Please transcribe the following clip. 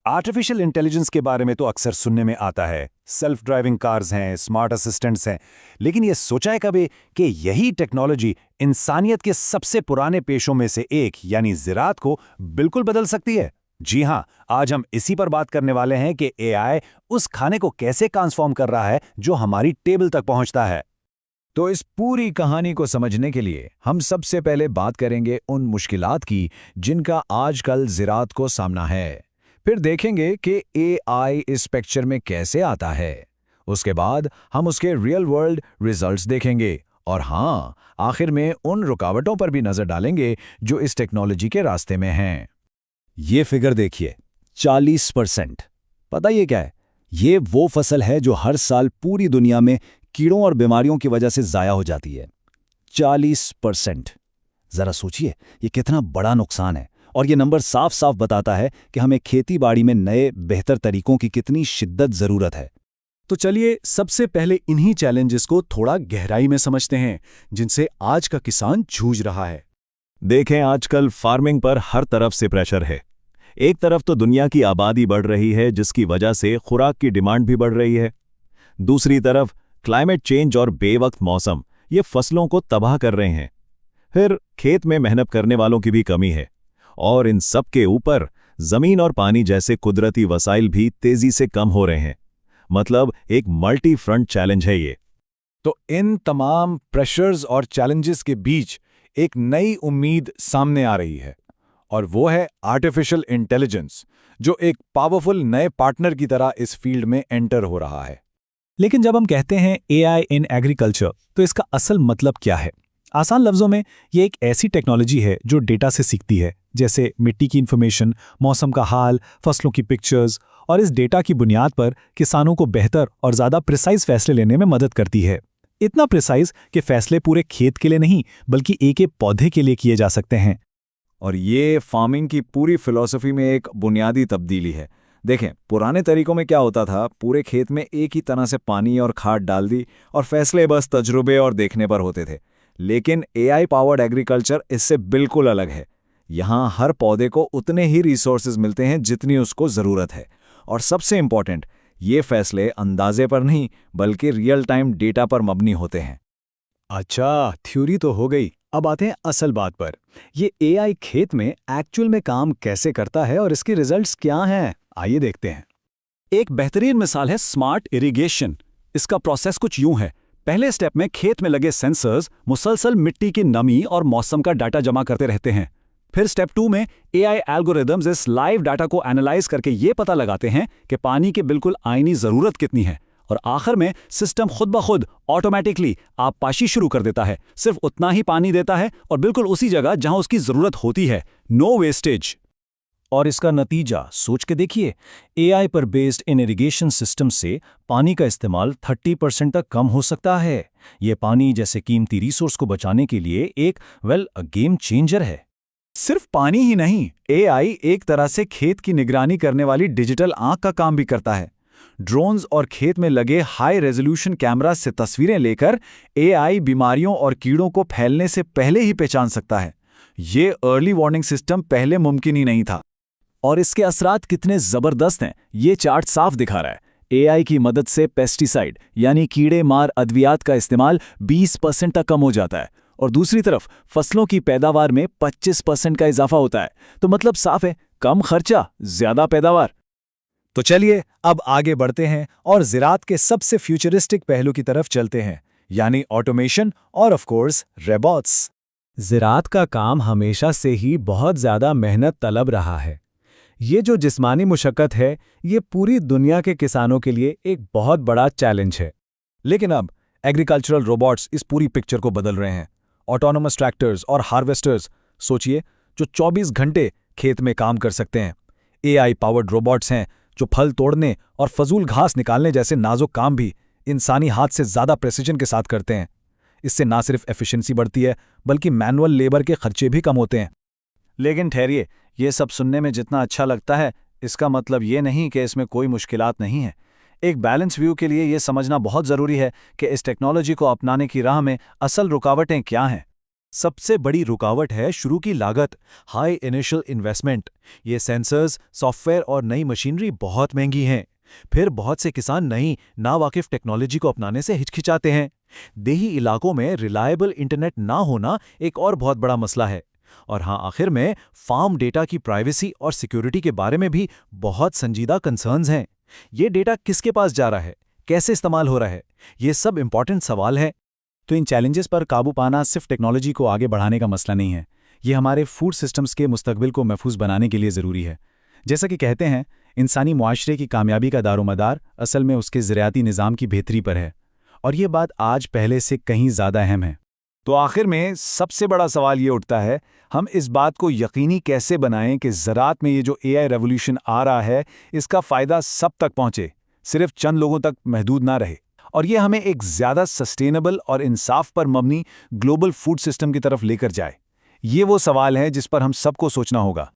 Artificial intelligence के बारे में तो अक्सर सुनने में आता है, सेल्फ ड्राइविंग कार्स हैं, स्मार्ट असिस्टेंट्स हैं, लेकिन ये सोचा है कभी कि यही टेक्नोलॉजी इंसानियत के सबसे पुराने पेशों में से एक यानी ज़राअत को बिल्कुल बदल सकती है? जी हां, आज हम इसी पर बात करने वाले हैं कि एआई उस खाने को कैसे ट्रांसफॉर्म कर रहा है जो हमारी टेबल तक पहुंचता है। तो इस पूरी कहानी को समझने के लिए हम सबसे पहले बात करेंगे उन मुश्किलात की जिनका आजकल ज़राअत को सामना है। फिर देखेंगे कि एआई इस पिक्चर में कैसे आता है। उसके बाद हम उसके रियल वर्ल्ड रिजल्ट्स देखेंगे और हाँ, आखिर में उन रुकावटों पर भी नजर डालेंगे जो इस टेक्नोलॉजी के रास्ते में हैं। ये फिगर देखिए, 40%। पता ये क्या है? ये वो फसल है जो हर साल पूरी दुनिया में कीड़ों और बीमारियों की वजह से ज़ाया हो जाती है। 40%। ज़रा सोचिए, ये कितना बड़ा नुकसान है। और ये नंबर साफ साफ बताता है कि हमें खेती बाड़ी में नए बेहतर तरीकों की कितनी शिद्दत ज़रूरत है। तो चलिए सबसे पहले इन्हीं चैलेंजेस को थोड़ा गहराई में समझते हैं जिनसे आज का किसान जूझ रहा है। देखें, आजकल फार्मिंग पर हर तरफ से प्रेशर है। एक तरफ तो दुनिया की आबादी बढ़ रही है जिसकी वजह से खुराक की डिमांड भी बढ़ रही है। दूसरी तरफ क्लाइमेट चेंज और बेवक्त मौसम ये फसलों को तबाह कर रहे हैं। फिर खेत में मेहनत करने वालों की भी कमी है और इन सब के ऊपर जमीन और पानी जैसे कुदरती वसाइल भी तेजी से कम हो रहे हैं। मतलब एक मल्टी फ्रंट चैलेंज है ये। तो इन तमाम प्रेशर्स और चैलेंजेस के बीच एक नई उम्मीद सामने आ रही है और वो है आर्टिफिशियल इंटेलिजेंस, जो एक पावरफुल नए पार्टनर की तरह इस फील्ड में एंटर हो रहा है। लेकिन जब हम कहते हैं एआई इन एग्रीकल्चर, तो इसका असल मतलब क्या है? आसान लफ्जों में ये एक ऐसी टेक्नोलॉजी है जो डेटा से सीखती है, जैसे मिट्टी की इन्फॉर्मेशन, मौसम का हाल, फसलों की पिक्चर्स, और इस डेटा की बुनियाद पर किसानों को बेहतर और ज़्यादा प्रिसाइज फैसले लेने में मदद करती है। इतना प्रिसाइज कि फैसले पूरे खेत के लिए नहीं बल्कि एक एक पौधे के लिए किए जा सकते हैं। और ये फार्मिंग की पूरी फिलॉसफी में एक बुनियादी तब्दीली है। देखें, पुराने तरीकों में क्या होता था, पूरे खेत में एक ही तरह से पानी और खाद डाल दी और फैसले बस तजुर्बे और देखने पर होते थे। लेकिन एआई पावर्ड एग्रीकल्चर इससे बिल्कुल अलग है। यहाँ हर पौधे को उतने ही रिसोर्सेज मिलते हैं जितनी उसको ज़रूरत है। और सबसे इम्पॉर्टेंट, ये फैसले अंदाजे पर नहीं बल्कि रियल टाइम डेटा पर मबनी होते हैं। अच्छा, थ्योरी तो हो गई, अब आते हैं असल बात पर। ये एआई खेत में एक्चुअल में काम कैसे करता है और इसके रिजल्ट्स क्या हैं, आइए देखते हैं। एक बेहतरीन मिसाल है स्मार्ट इरिगेशन। इसका प्रोसेस कुछ यूं है। पहले स्टेप में खेत में लगे सेंसर्स मुसलसल मिट्टी की नमी और मौसम का डाटा जमा करते रहते हैं। फिर स्टेप 2 में एआई एल्गोरिदम्स इस लाइव डाटा को एनालाइज करके ये पता लगाते हैं कि पानी की बिल्कुल आईनी ज़रूरत कितनी है, और आखिर में सिस्टम खुद ब खुद ऑटोमेटिकली आबपाशी शुरू कर देता है। सिर्फ उतना ही पानी देता है और बिल्कुल उसी जगह जहां उसकी ज़रूरत होती है। No wastage. और इसका नतीजा सोच के देखिए, एआई पर बेस्ड इन इरिगेशन सिस्टम से पानी का इस्तेमाल 30% तक कम हो सकता है। ये पानी जैसे कीमती रिसोर्स को बचाने के लिए एक गेम चेंजर है। सिर्फ पानी ही नहीं, एआई एक तरह से खेत की निगरानी करने वाली डिजिटल आंख का काम भी करता है। ड्रोन्स और खेत में लगे हाई रेजोल्यूशन कैमरा से तस्वीरें लेकर एआई बीमारियों और कीड़ों को फैलने से पहले ही पहचान सकता है। ये अर्ली वार्निंग सिस्टम पहले मुमकिन ही नहीं था। और इसके असरात कितने ज़बरदस्त हैं, ये चार्ट साफ दिखा रहा है। एआई की मदद से पेस्टिसाइड यानी कीड़े मार अद्वियात का इस्तेमाल 20% तक कम हो जाता है, और दूसरी तरफ फसलों की पैदावार में 25% का इजाफा होता है। तो मतलब साफ है, कम खर्चा, ज्यादा पैदावार। तो चलिए अब आगे बढ़ते हैं और ज़राअत के सबसे फ्यूचरिस्टिक पहलू की तरफ चलते हैं, यानी ऑटोमेशन और ऑफ कोर्स रोबोट्स। ज़राअत का काम हमेशा से ही बहुत ज़्यादा मेहनत तलब रहा है। ये जो जिस्मानी मुशक्कत है, ये पूरी दुनिया के किसानों के लिए एक बहुत बड़ा चैलेंज है। लेकिन अब एग्रीकल्चरल रोबोट्स इस पूरी पिक्चर को बदल रहे हैं। ऑटोनोमस ट्रैक्टर्स और हार्वेस्टर्स, सोचिए, जो 24 घंटे खेत में काम कर सकते हैं। एआई पावर्ड रोबोट्स हैं जो फल तोड़ने और फजूल घास निकालने जैसे नाजुक काम भी इंसानी हाथ से ज़्यादा प्रेसिजन के साथ करते हैं। इससे ना सिर्फ एफिशिएंसी बढ़ती है बल्कि मैनुअल लेबर के खर्चे भी कम होते हैं। लेकिन ठहरिए, ये सब सुनने में जितना अच्छा लगता है, इसका मतलब ये नहीं कि इसमें कोई मुश्किलात नहीं है। एक बैलेंस व्यू के लिए ये समझना बहुत ज़रूरी है कि इस टेक्नोलॉजी को अपनाने की राह में असल रुकावटें क्या हैं। सबसे बड़ी रुकावट है शुरू की लागत, हाई इनिशियल इन्वेस्टमेंट। ये सेंसर्स, सॉफ्टवेयर और नई मशीनरी बहुत महंगी हैं। फिर बहुत से किसान नई नावाकिफ टेक्नोलॉजी को अपनाने से हिचकिचाते हैं। देही इलाकों में रिलायबल इंटरनेट ना होना एक और बहुत बड़ा मसला है। और हाँ, आखिर में फार्म डेटा की प्राइवेसी और सिक्योरिटी के बारे में भी बहुत संजीदा कंसर्न्स हैं। ये डेटा किसके पास जा रहा है, कैसे इस्तेमाल हो रहा है, ये सब इंपॉर्टेंट सवाल हैं। तो इन चैलेंजेस पर काबू पाना सिर्फ टेक्नोलॉजी को आगे बढ़ाने का मसला नहीं है, ये हमारे फूड सिस्टम्स के मुस्तकबिल को महफूज बनाने के लिए ज़रूरी है। जैसा कि कहते हैं, इंसानी मुआशरे की कामयाबी का दारोमदार असल में उसके ज़रियाती निज़ाम की बेहतरी पर है, और ये बात आज पहले से कहीं ज़्यादा अहम है। तो आखिर में सबसे बड़ा सवाल ये उठता है, हम इस बात को यकीनी कैसे बनाएं कि ज़राअत में ये जो एआई रेवोल्यूशन आ रहा है, इसका फ़ायदा सब तक पहुंचे, सिर्फ चंद लोगों तक महदूद ना रहे, और ये हमें एक ज़्यादा सस्टेनेबल और इंसाफ पर मबनी ग्लोबल फूड सिस्टम की तरफ लेकर जाए। ये वो सवाल है जिस पर हम सबको सोचना होगा।